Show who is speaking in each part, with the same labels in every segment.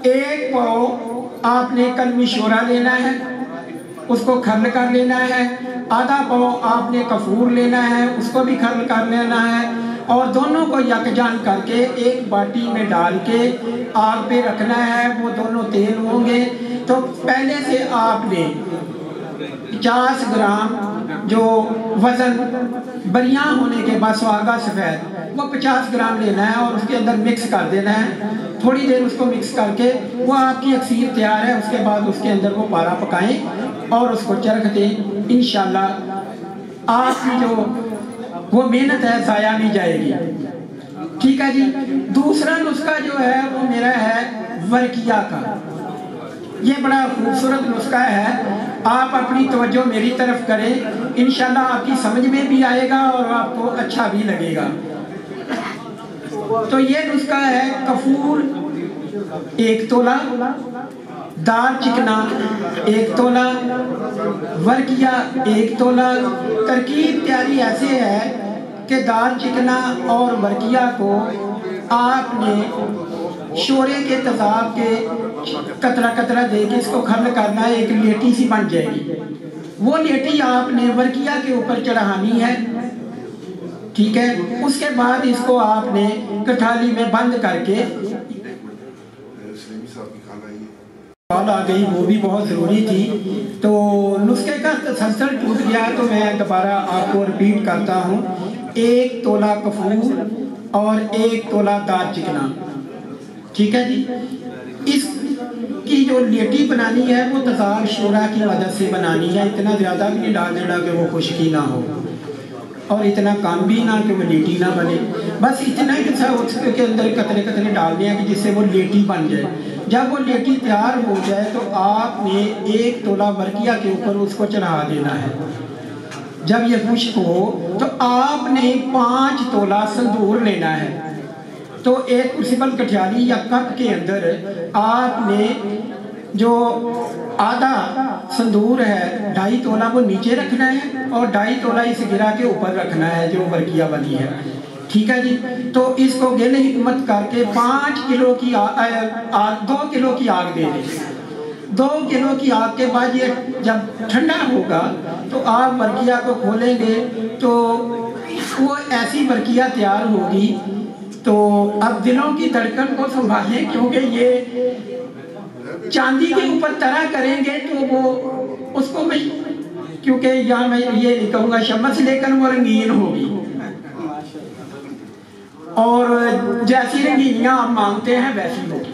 Speaker 1: ایک پاؤ آپ نے کلمی شورا لینا ہے، اس کو کھرل کر لینا ہے، آدھا پاؤ آپ نے کفور لینا ہے، اس کو بھی کھرل کر لینا ہے، اور دونوں کو یکجان کر کے ایک باٹی میں ڈال کے آگ پہ رکھنا ہے۔ وہ دونوں تیل ہوں گے تو پہلے سے آپ نے 50 گرام جو وزن بریاں ہونے کے بعد سواگا سفید وہ 50 گرام لینا ہے اور اس کے اندر مکس کر دینا ہے۔ تھوڑی دیر اس کو مکس کر کے وہ آپ کی اکسیر تیار ہے۔ اس کے بعد اس کے اندر وہ پارا پکائیں اور اس کو چرخ دیں، انشاءاللہ آپ کی جو وہ محنت ہے ضائع نہیں جائے گی۔ ٹھیک ہے جی۔ دوسرا نسخہ جو ہے وہ میرا ہے ورقیہ کا۔ یہ بڑا خوبصورت نسخہ ہے، آپ اپنی توجہ میری طرف کریں، انشاءاللہ آپ کی سمجھ میں بھی آئے گا اور آپ کو اچھا بھی لگے گا۔ تو یہ نسخہ ہے کفور 1 تولہ، دار چکنا 1 تولہ، ورقیہ 1 تولہ۔ ترکیب تیاری ایسے ہے کہ دار چکنا اور ورقیہ کو آپ نے شورے کے تذاب کے قطرہ قطرہ دے کے اس کو کھرل کرنا ہے، ایک لیٹی سی بن جائے گی۔ وہ لیٹی آپ نے ورقیہ کے اوپر چڑھانی ہے، ٹھیک ہے۔ اس کے بعد اس کو آپ نے کٹھالی میں بند کر کے کال آ گئی، وہ بھی بہت ضروری تھی، تو نسخے کا تسلسل ٹوٹ گیا تو میں دوبارہ آپ کو ریپیٹ کرتا ہوں۔ 1 تولہ کفور اور 1 تولہ دار چکنا، ٹھیک ہے جی۔ اس کی جو لیٹی بنانی ہے وہ تذاب شورا کی مدد سے بنانی ہے، اتنا زیادہ بھی نہیں ڈال دینا کہ وہ خشکی نہ ہو اور اتنا کم بھی نہ کہ وہ لیٹی نہ بنے، بس اتنا ہی اس کے اندر قطرے قطرے ڈالنے ہیں کہ جس سے وہ لیٹی بن جائے۔ جب وہ لیٹی تیار ہو جائے تو آپ نے 1 تولہ ورقیہ کے اوپر اس کو چڑھا دینا ہے۔ جب یہ خشک ہو تو آپ نے 5 تولہ سندور لینا ہے، تو ایک کرسیبل کٹھیالی یا کپ کے اندر آپ نے جو آدھا سندور ہے 2.5 تولہ وہ نیچے رکھنا ہے اور 2.5 تولہ اس گرہ کے اوپر رکھنا ہے جو ورقیہ بنی ہے، ٹھیک ہے جی۔ تو اس کو گل حکمت کر کے 5 کلو کی 2 کلو کی آگ دے دیں۔ 2 کلو کی آگ کے بعد یہ جب ٹھنڈا ہوگا تو آپ ورقیہ کو کھولیں گے تو وہ ایسی ورقیہ تیار ہوگی۔ تو اب دلوں کی دھڑکن کو سنبھالیں، کیونکہ یہ چاندی کے اوپر طرح کریں گے تو وہ اس کو میں کیونکہ یہاں میں یہ نہیں کہوں گا شمس لیکن وہ رنگین ہوگی، اور جیسی رنگینیاں آپ مانگتے ہیں ویسی ہوگی۔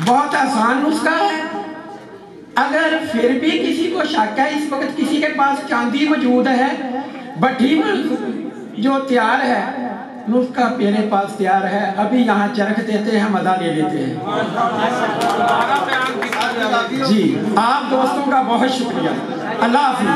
Speaker 1: بہت آسان نسخہ ہے۔ اگر پھر بھی کسی کو شک ہے، اس وقت کسی کے پاس چاندی موجود ہے، بٹھی جو تیار ہے، نسخہ میرے پاس تیار ہے، ابھی یہاں چرخ دیتے ہیں، مزہ لے لیتے ہیں۔ جی آپ دوستوں کا بہت شکریہ، اللہ حافظ۔